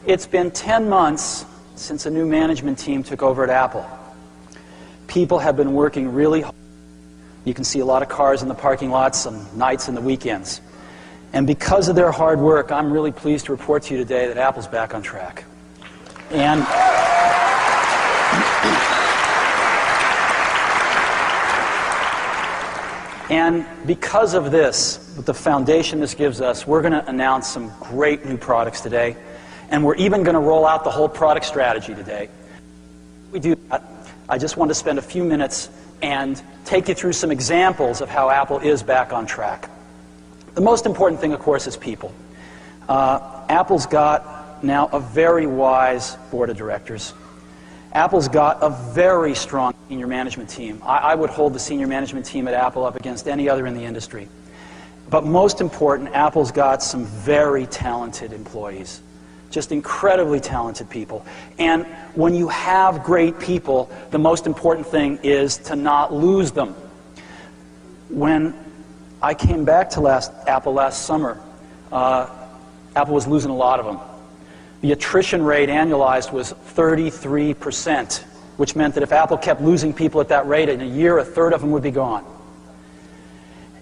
It's been 10 months since a new management team took over at Apple. People have been working really hard. You can see a lot of cars in the parking lots some nights and the weekends. And because of their hard work, I'm really pleased to report to you today that Apple's back on track. And because of this, with the foundation this gives us, we're going to announce some great new products today. And we're even going to roll out the whole product strategy today. We do that. I just want to spend a few minutes and take you through some examples of how Apple is back on track. The most important thing, of course, is people. Apple's got now a very wise board of directors. Apple's got a very strong senior management team. I would hold the senior management team at Apple up against any other in the industry. But most important, Apple's got some very talented employees. Just incredibly talented people. And when you have great people, the most important thing is to not lose them. When I came back to Apple last summer, Apple was losing a lot of them. The attrition rate annualized was 33%, which meant that if Apple kept losing people at that rate, in a year, a third of them would be gone.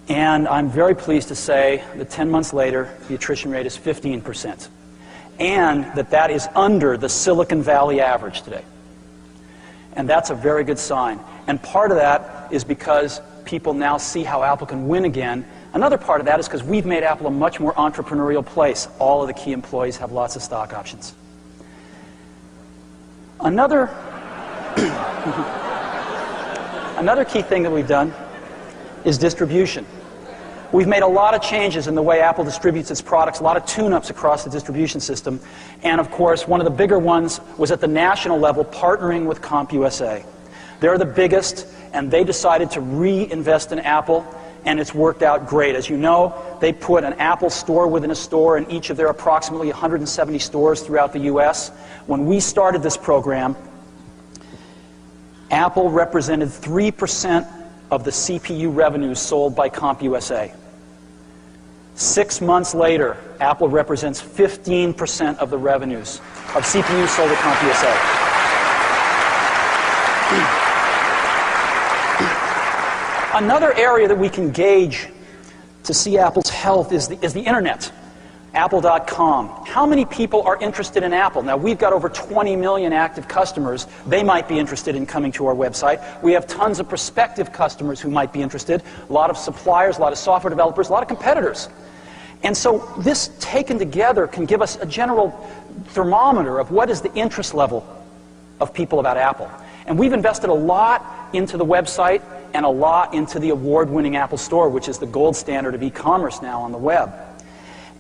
And I'm very pleased to say that 10 months later, the attrition rate is 15%. And that is under the Silicon Valley average today. And that's a very good sign. And part of that is because people now see how Apple can win again. Another part of that is because we've made Apple a much more entrepreneurial place. All of the key employees have lots of stock options. Another key thing that we've done is distribution. We've made a lot of changes in the way Apple distributes its products, a lot of tune-ups across the distribution system. And of course, one of the bigger ones was at the national level, partnering with CompUSA. They're the biggest, and they decided to reinvest in Apple, and it's worked out great. As you know, they put an Apple store within a store in each of their approximately 170 stores throughout the US. When we started this program, Apple represented 3% of the CPU revenues sold by CompUSA. 6 months later, Apple represents 15% of the revenues of CPUs sold at CompUSA. Another area that we can gauge to see Apple's health is the internet. Apple.com. How many people are interested in Apple? Now, we've got over 20 million active customers. They might be interested in coming to our website. We have tons of prospective customers who might be interested, a lot of suppliers, a lot of software developers, a lot of competitors. And so this taken together can give us a general thermometer of what is the interest level of people about Apple. And we've invested a lot into the website and a lot into the award-winning Apple Store, which is the gold standard of e-commerce now on the web.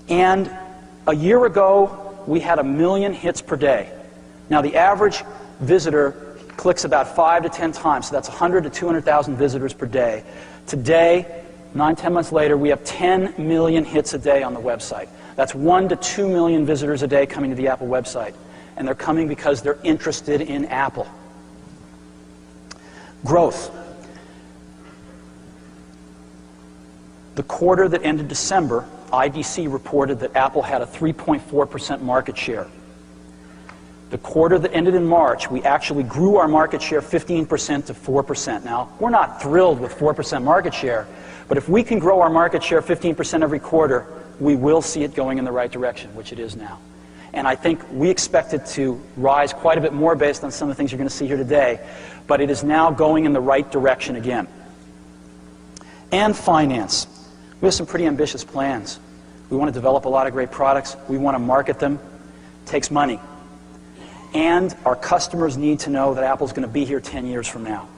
And a year ago, we had 1 million hits per day. Now, the average visitor clicks about 5 to 10 times, so that's 100 to 200,000 visitors per day. Today, 9-10 months later, we have 10 million hits a day on the website. That's 1 to 2 million visitors a day coming to the Apple website. And they're coming because they're interested in Apple. Growth. The quarter that ended December, IDC reported that Apple had a 3.4% market share. The quarter that ended in March, we actually grew our market share 15% to 4%. Now, we're not thrilled with 4% market share, but if we can grow our market share 15% every quarter, we will see it going in the right direction, which it is now. And I think we expect it to rise quite a bit more based on some of the things you're going to see here today, but it is now going in the right direction again. And finance. We have some pretty ambitious plans. We want to develop a lot of great products. We want to market them. It takes money. And our customers need to know that Apple's going to be here 10 years from now.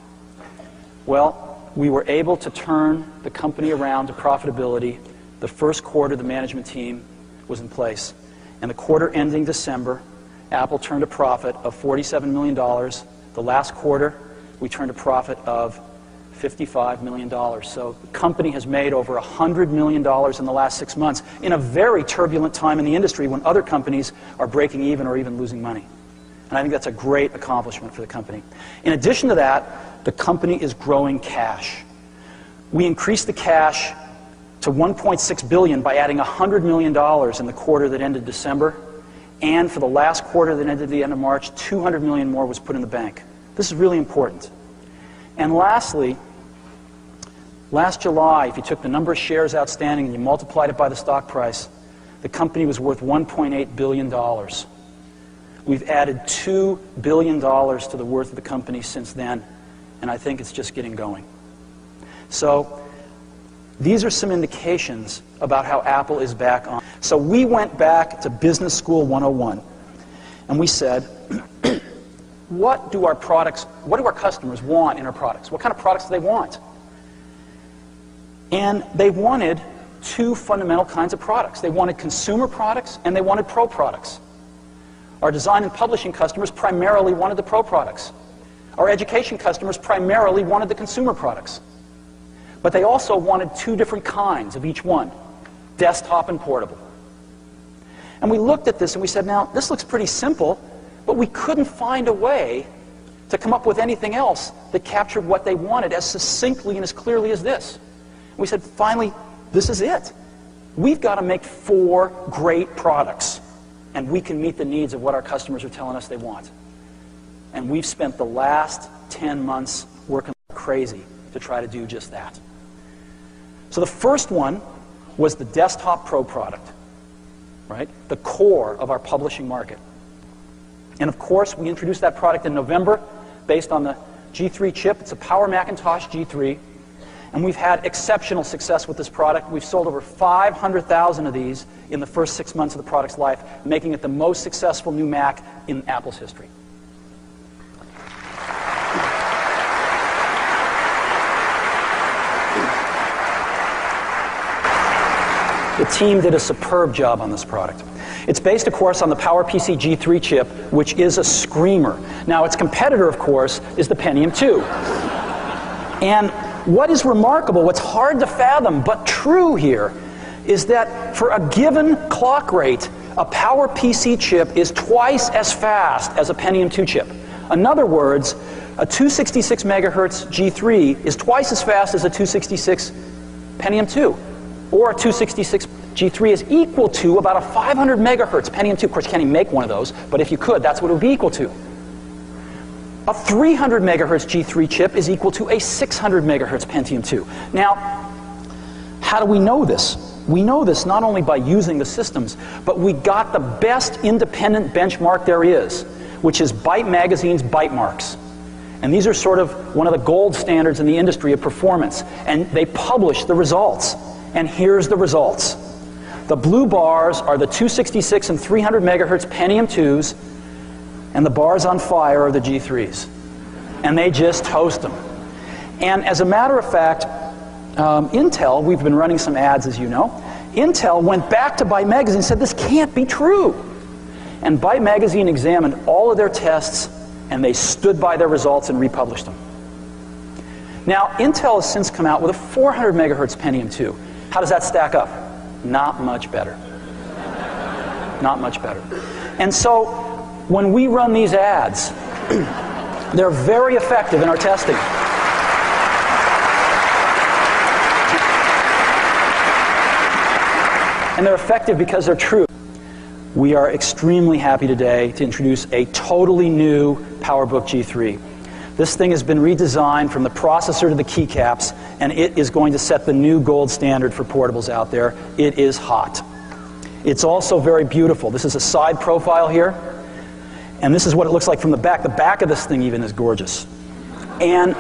Well, we were able to turn the company around to profitability. The first quarter, the management team was in place. And the quarter ending December, Apple turned a profit of $47 million. The last quarter, we turned a profit of $55 million. So the company has made over $100 million in the last 6 months in a very turbulent time in the industry when other companies are breaking even or even losing money. And I think that's a great accomplishment for the company. In addition to that, the company is growing cash. We increased the cash to $1.6 billion by adding $100 million in the quarter that ended December. And for the last quarter that ended the end of March, $200 million more was put in the bank. This is really important. And lastly, last July, if you took the number of shares outstanding and you multiplied it by the stock price, the company was worth $1.8 billion. We've added $2 billion to the worth of the company since then, and I think it's just getting going. So these are some indications about how Apple is back on. So we went back to Business School 101, and we said, what do our customers want in our products? What kind of products do they want? And they wanted two fundamental kinds of products. They wanted consumer products and they wanted pro products. Our design and publishing customers primarily wanted the pro products. Our education customers primarily wanted the consumer products. But they also wanted two different kinds of each one, desktop and portable. And we looked at this and we said, now, this looks pretty simple, but we couldn't find a way to come up with anything else that captured what they wanted as succinctly and as clearly as this. And we said, finally, this is it. We've got to make 4 great products, and we can meet the needs of what our customers are telling us they want. And we've spent the last 10 months working like crazy to try to do just that. So the first one was the desktop pro product, right? The core of our publishing market. And of course, we introduced that product in November based on the G3 chip. It's a Power Macintosh G3. And we've had exceptional success with this product. We've sold over 500,000 of these in the first 6 months of the product's life, making it the most successful new Mac in Apple's history. The team did a superb job on this product. It's based, of course, on the PowerPC G3 chip, which is a screamer. Now, its competitor, of course, is the Pentium 2. And what is remarkable, what's hard to fathom, but true here, is that for a given clock rate, a PowerPC chip is twice as fast as a Pentium 2 chip. In other words, a 266 megahertz G3 is twice as fast as a 266 Pentium 2. Or a 266 G3 is equal to about a 500 megahertz Pentium 2. Of course, you can't even make one of those, but if you could, that's what it would be equal to. A 300 megahertz G3 chip is equal to a 600 megahertz Pentium 2. Now, how do we know this? We know this not only by using the systems, but we got the best independent benchmark there is, which is Byte Magazine's Byte Marks. And these are sort of one of the gold standards in the industry of performance. And they publish the results. And here's the results. The blue bars are the 266 and 300 megahertz Pentium 2s, and the bars on fire are the G3s. And they just toast them. And as a matter of fact, Intel, we've been running some ads, as you know, Intel went back to Byte Magazine and said, this can't be true. And Byte Magazine examined all of their tests, and they stood by their results and republished them. Now, Intel has since come out with a 400 megahertz Pentium 2. How does that stack up? Not much better. Not much better. And so, when we run these ads, they're very effective in our testing. And they're effective because they're true. We are extremely happy today to introduce a totally new PowerBook G3. This thing has been redesigned from the processor to the keycaps, and it is going to set the new gold standard for portables out there. It is hot. It's also very beautiful. This is a side profile here, and this is what it looks like from the back. The back of this thing even is gorgeous. And,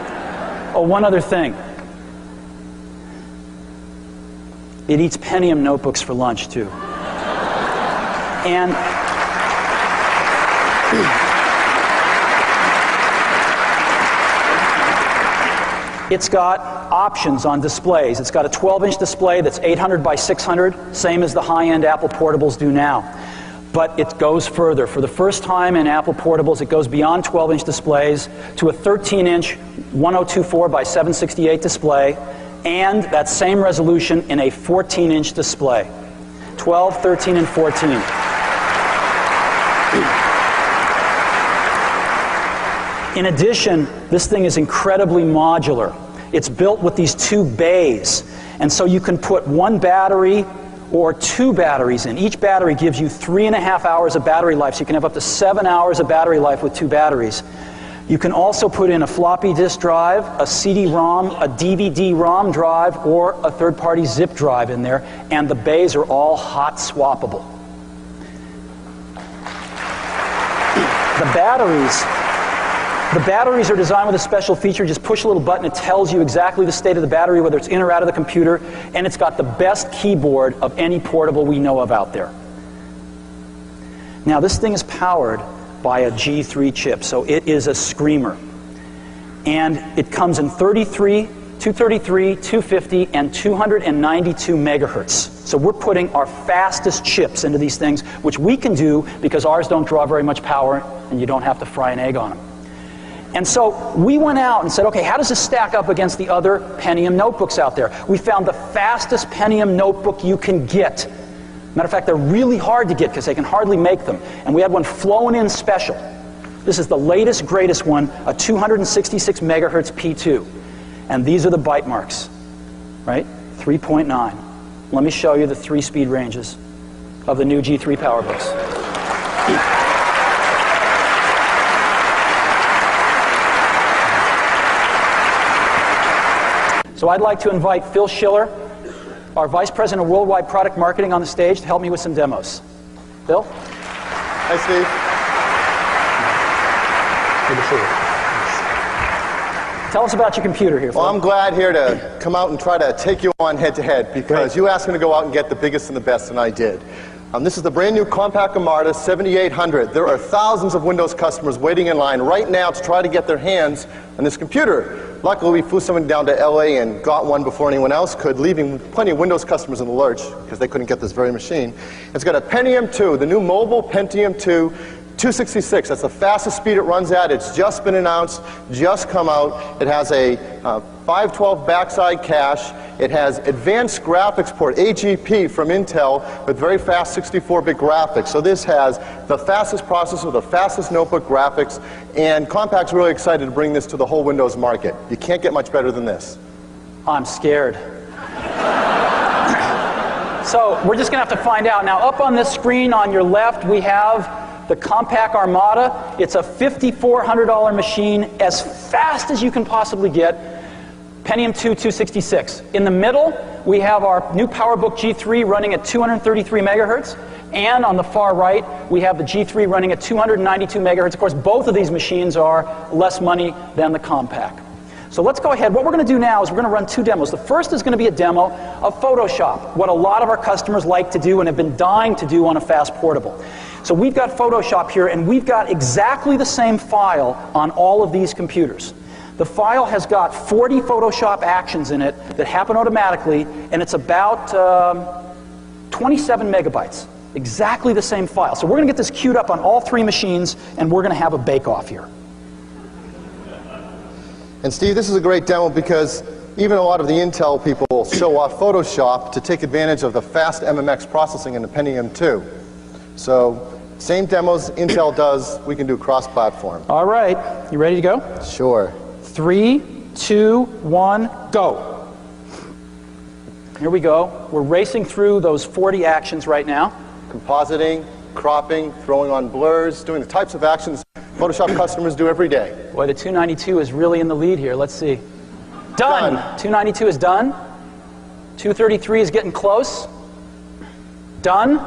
oh, one other thing. It eats Pentium notebooks for lunch, too. And it's got options on displays. It's got a 12-inch display that's 800 by 600, same as the high-end Apple portables do now. But it goes further. For the first time in Apple portables, it goes beyond 12-inch displays to a 13-inch 1024 by 768 display, and that same resolution in a 14-inch display. 12, 13, and 14. In addition, this thing is incredibly modular. It's built with these two bays. And so you can put one battery or two batteries in. Each battery gives you 3.5 hours of battery life, so you can have up to 7 hours of battery life with two batteries. You can also put in a floppy disk drive, a CD-ROM, a DVD-ROM drive, or a third-party zip drive in there, and the bays are all hot swappable. The batteries are designed with a special feature. Just push a little button, it tells you exactly the state of the battery, whether it's in or out of the computer, and it's got the best keyboard of any portable we know of out there. Now, this thing is powered by a G3 chip, so it is a screamer. And it comes in 33, 233, 250, and 292 megahertz. So we're putting our fastest chips into these things, which we can do because ours don't draw very much power, and you don't have to fry an egg on them. And so we went out and said, okay, how does this stack up against the other Pentium notebooks out there? We found the fastest Pentium notebook you can get. Matter of fact, they're really hard to get because they can hardly make them. And we had one flown in special. This is the latest, greatest one, a 266 megahertz P2. And these are the byte marks, right? 3.9. Let me show you the 3-speed ranges of the new G3 PowerBooks. So I'd like to invite Phil Schiller, our Vice President of Worldwide Product Marketing, on the stage to help me with some demos. Phil? Hi, Steve. Good to see you. Tell us about your computer here, Phil. Well, I'm glad here to come out and try to take you on head-to-head because you asked me to go out and get the biggest and the best, and I did. This is the brand new compact Armada 7800. There are thousands of Windows customers waiting in line right now to try to get their hands on this computer. Luckily, we flew someone down to LA and got one before anyone else could, leaving plenty of Windows customers in the lurch because they couldn't get this very machine. It's got a Pentium 2, the new mobile Pentium 2, 266. That's the fastest speed it runs at. It's just been announced, just come out. It has a 512 backside cache. It has advanced graphics port, AGP from Intel, with very fast 64-bit graphics. So this has the fastest processor, the fastest notebook graphics, and Compact's really excited to bring this to the whole Windows market. You can't get much better than this. I'm scared. So we're just going to have to find out. Now, up on this screen on your left, we have the Compact Armada. It's a $5,400 machine, as fast as you can possibly get. Pentium 2 266. In the middle, we have our new PowerBook G3 running at 233 megahertz. And on the far right, we have the G3 running at 292 megahertz. Of course, both of these machines are less money than the Compact. So let's go ahead. What we're going to do now is we're going to run two demos. The first is going to be a demo of Photoshop, what a lot of our customers like to do and have been dying to do on a fast portable. So we've got Photoshop here, and we've got exactly the same file on all of these computers. The file has got 40 Photoshop actions in it that happen automatically, and it's about 27 megabytes. Exactly the same file. So we're going to get this queued up on all three machines, and we're going to have a bake-off here. And Steve, this is a great demo because even a lot of the Intel people show off Photoshop to take advantage of the fast MMX processing in the Pentium 2. So same demos Intel does, we can do cross-platform. All right. You ready to go? Sure. 3, 2, 1, go. Here we go. We're racing through those 40 actions right now. Compositing, cropping, throwing on blurs, doing the types of actions Photoshop customers do every day. Boy, the 292 is really in the lead here. Let's see. Done. 292 is done. 233 is getting close. Done.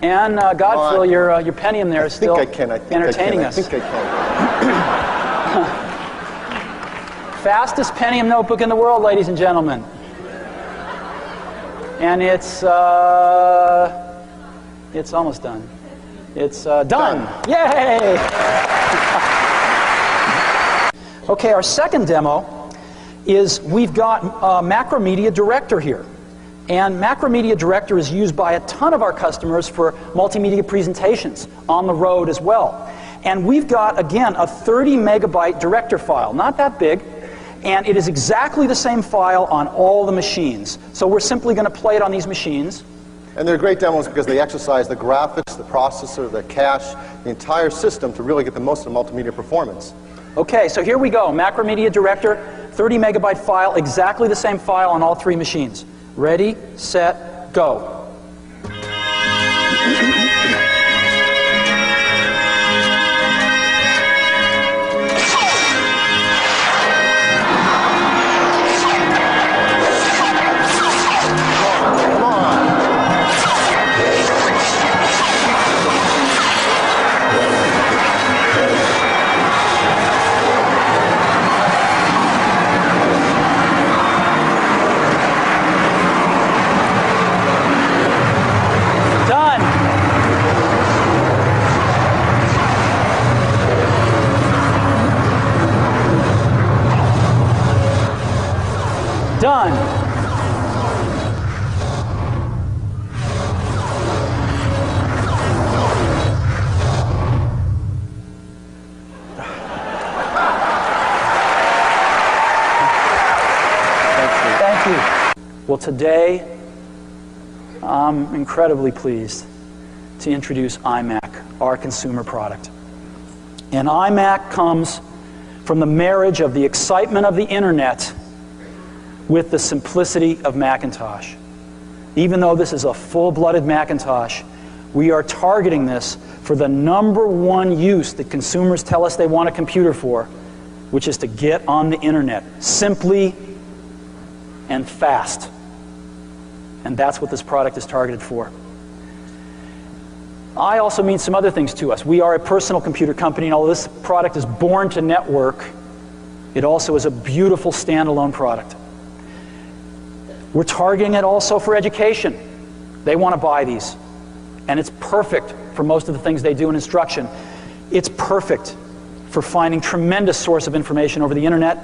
And Godfrey, your Pentium there is still entertaining us. I think I can. Fastest Pentium notebook in the world, ladies and gentlemen. And it's almost done. It's done. Yay! Okay, our second demo is we've got Macromedia Director here. And Macromedia Director is used by a ton of our customers for multimedia presentations on the road as well. And we've got, again, a 30 megabyte director file, not that big, and it is exactly the same file on all the machines. So we're simply going to play it on these machines. And they're great demos because they exercise the graphics, the processor, the cache, the entire system to really get the most of the multimedia performance. Okay, so here we go. Macromedia Director. 30 megabyte file, exactly the same file on all 3 machines. Ready, set, go. Done. Thank you. Well, today, I'm incredibly pleased to introduce iMac, our consumer product. And iMac comes from the marriage of the excitement of the internet with the simplicity of Macintosh. Even though this is a full-blooded Macintosh, we are targeting this for the #1 use that consumers tell us they want a computer for, which is to get on the internet, simply and fast. And that's what this product is targeted for. I also mean some other things to us. We are a personal computer company, and although this product is born to network, it also is a beautiful standalone product. We're targeting it also for education. They want to buy these. And it's perfect for most of the things they do in instruction. It's perfect for finding tremendous source of information over the internet.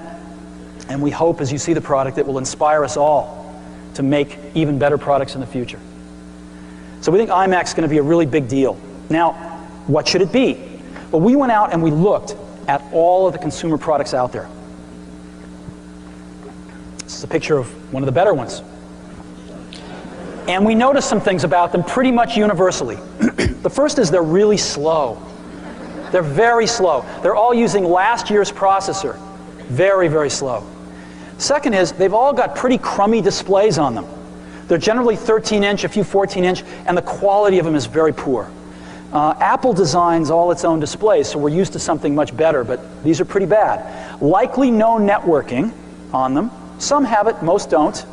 And we hope, as you see the product, it will inspire us all to make even better products in the future. So we think iMac's going to be a really big deal. Now, what should it be? Well, we went out and we looked at all of the consumer products out there. This is a picture of one of the better ones. And we noticed some things about them pretty much universally. The first is they're really slow. They're very slow. They're all using last year's processor. Very, very slow. Second is they've all got pretty crummy displays on them. They're generally 13-inch, a few 14-inch, and the quality of them is very poor. Apple designs all its own displays, so we're used to something much better, but these are pretty bad. Likely no networking on them. Some have it, most don't.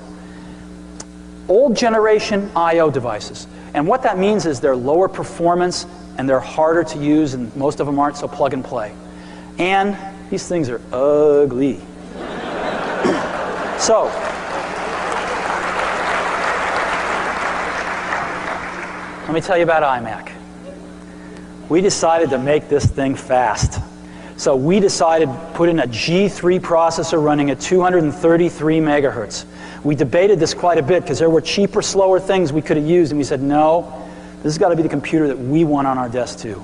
Old generation I/O devices. And what that means is they're lower performance and they're harder to use, and most of them aren't, so plug and play. And these things are ugly. So, let me tell you about iMac. We decided to make this thing fast. So we decided to put in a G3 processor running at 233 megahertz. We debated this quite a bit because there were cheaper, slower things we could have used, and we said, no, this has got to be the computer that we want on our desk too.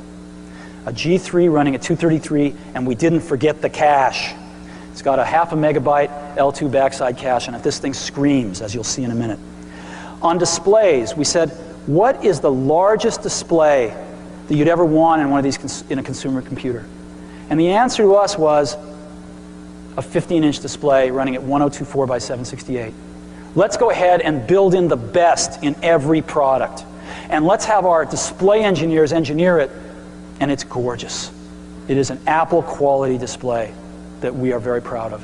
A G3 running at 233, and we didn't forget the cache. It's got a 0.5 megabyte L2 backside cache, and this thing screams, as you'll see in a minute. On displays, we said, what is the largest display that you'd ever want in one of these in a consumer computer? And the answer to us was a 15-inch display running at 1024 by 768. Let's go ahead and build in the best in every product. And let's have our display engineers engineer it, and it's gorgeous. It is an Apple quality display that we are very proud of.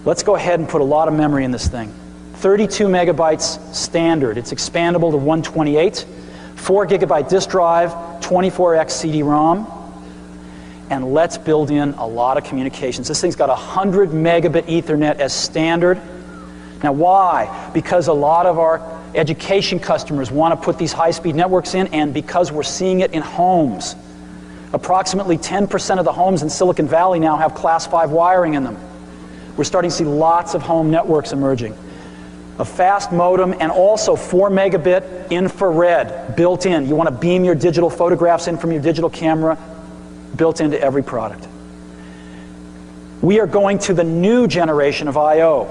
Let's go ahead and put a lot of memory in this thing. 32 megabytes standard. It's expandable to 128. 4 gigabyte disk drive, 24x CD-ROM. And let's build in a lot of communications. This thing's got 100 megabit Ethernet as standard. Now why? Because a lot of our education customers want to put these high-speed networks in, and because we're seeing it in homes. Approximately 10% of the homes in Silicon Valley now have class 5 wiring in them. We're starting to see lots of home networks emerging. A fast modem, and also 4 megabit infrared built in. You want to beam your digital photographs in from your digital camera, built into every product. We are going to the new generation of I/O.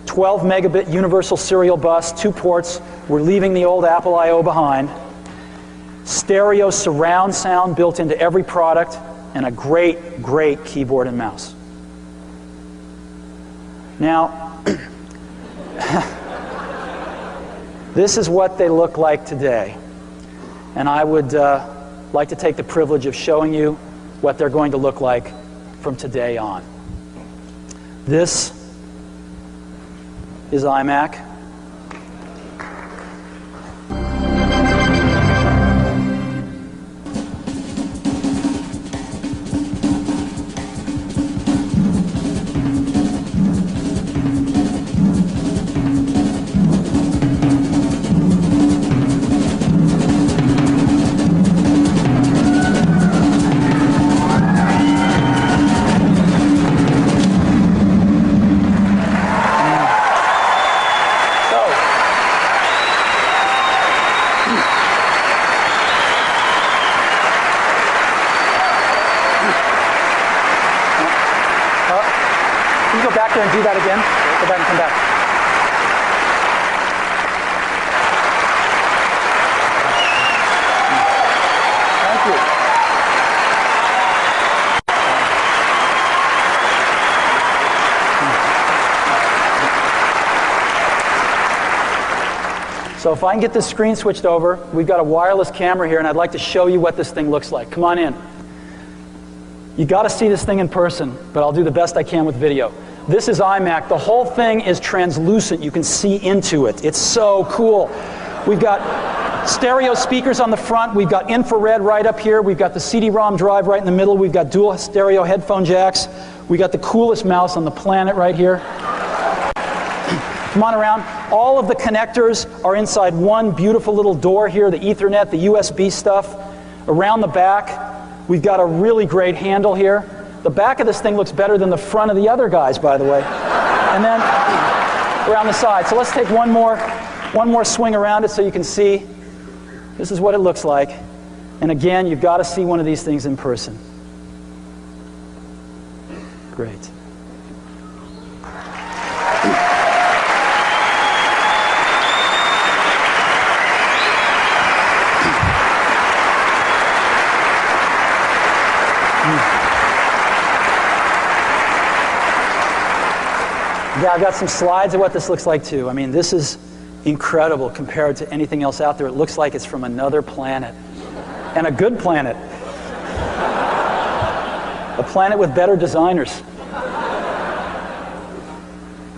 12 megabit universal serial bus, 2 ports. We're leaving the old Apple I/O behind. Stereo surround sound built into every product, and a great, great keyboard and mouse. Now, this is what they look like today. And I would like to take the privilege of showing you what they're going to look like from today on. This is iMac. Can you go back there and do that again? Go back and come back. Thank you. So if I can get this screen switched over, we've got a wireless camera here, and I'd like to show you what this thing looks like. Come on in. You got to see this thing in person, but I'll do the best I can with video. This is iMac. The whole thing is translucent. You can see into it. It's so cool. We've got stereo speakers on the front. We've got infrared right up here. We've got the CD-ROM drive right in the middle. We've got dual stereo headphone jacks. We got the coolest mouse on the planet right here. Come on around. All of the connectors are inside one beautiful little door here, the Ethernet, the USB stuff. Around the back, we've got a really great handle here. The back of this thing looks better than the front of the other guys, by the way. And then around the side. So let's take one more swing around it so you can see. This is what it looks like. And again, you've got to see one of these things in person. Great. Yeah, I've got some slides of what this looks like too. I mean, this is incredible compared to anything else out there. It looks like it's from another planet. And a good planet. A planet with better designers.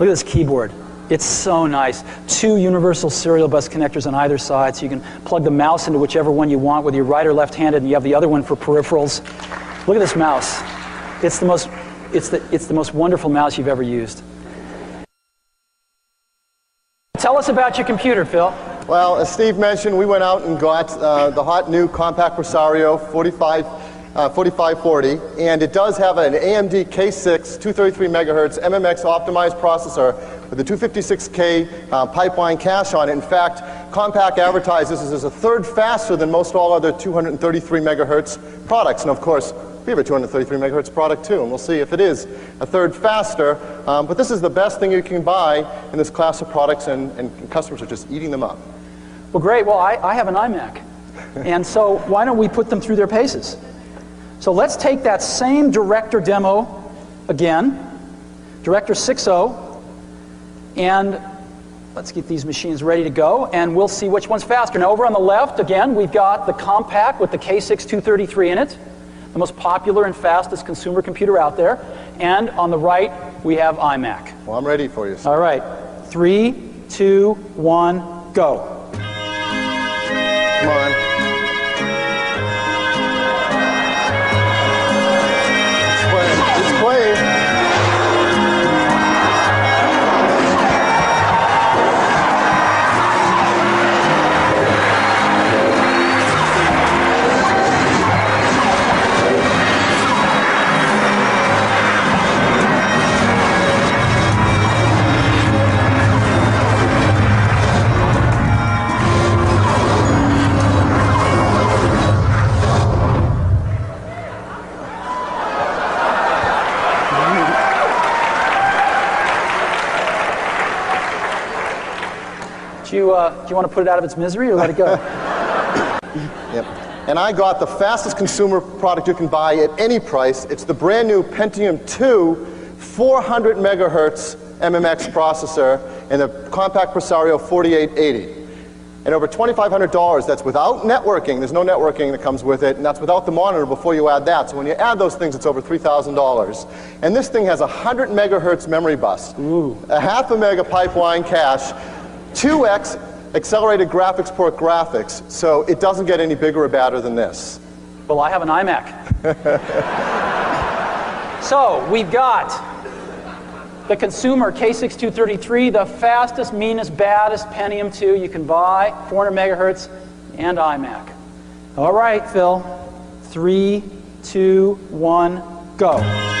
Look at this keyboard. It's so nice. 2 universal serial bus connectors on either side, so you can plug the mouse into whichever one you want, whether you're right or left-handed, and you have the other one for peripherals. Look at this mouse. It's the most wonderful mouse you've ever used. Tell us about your computer, Phil. Well, as Steve mentioned, we went out and got the hot new compact Presario 4540, and it does have an AMD K6 233 megahertz MMX optimized processor with a 256K pipeline cache on it. In fact, Compaq advertises this as a third faster than most all other 233 megahertz products. And of course, we have a 233 megahertz product too, and we'll see if it is a third faster. But this is the best thing you can buy in this class of products, and customers are just eating them up. Well, great. Well, I have an iMac. And so why don't we put them through their paces? So let's take that same Director demo again, Director 6.0, and let's get these machines ready to go, and we'll see which one's faster. Now, over on the left, again, we've got the Compaq with the K6 233 in it, the most popular and fastest consumer computer out there. And on the right, we have iMac. Well, I'm ready for you, sir. All right. 3, 2, 1, go. Come on. It's playing. Do you want to put it out of its misery or let it go? Yep. And I got the fastest consumer product you can buy at any price. It's the brand new Pentium 2 400 megahertz MMX processor and the compact Presario 4880. And over $2,500, that's without networking. There's no networking that comes with it, and that's without the monitor before you add that. So when you add those things, it's over $3,000. And this thing has a 100 megahertz memory bus, a half a mega pipeline cache, 2x accelerated graphics port graphics, so it doesn't get any bigger or badder than this. Well, I have an iMac. So we've got the consumer K6233, the fastest, meanest, baddest Pentium 2 you can buy, 400 megahertz, and iMac. All right, Phil. 3, 2, 1, go.